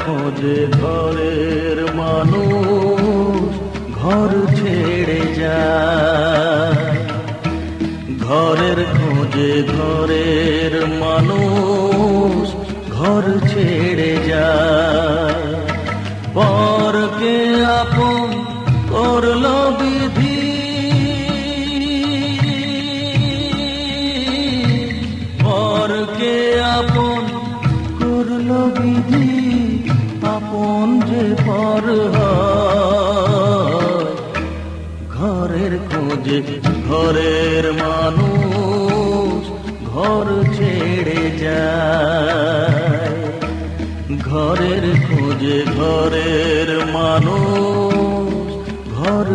খোঁজে ঘরের মানুষ ঘর ছেড়ে যায়। ঘরের খোঁজে ঘরের মানুষ ঘর ছেড়ে যায়। পরকে আপন করলো বিধি, পরকে আপন করলো বিধি, আপন যে পর হয়। ঘরের খোঁজে ঘরের মানুষ ঘর ছেড়ে যায়। ঘরের খোঁজে ঘরের মানুষ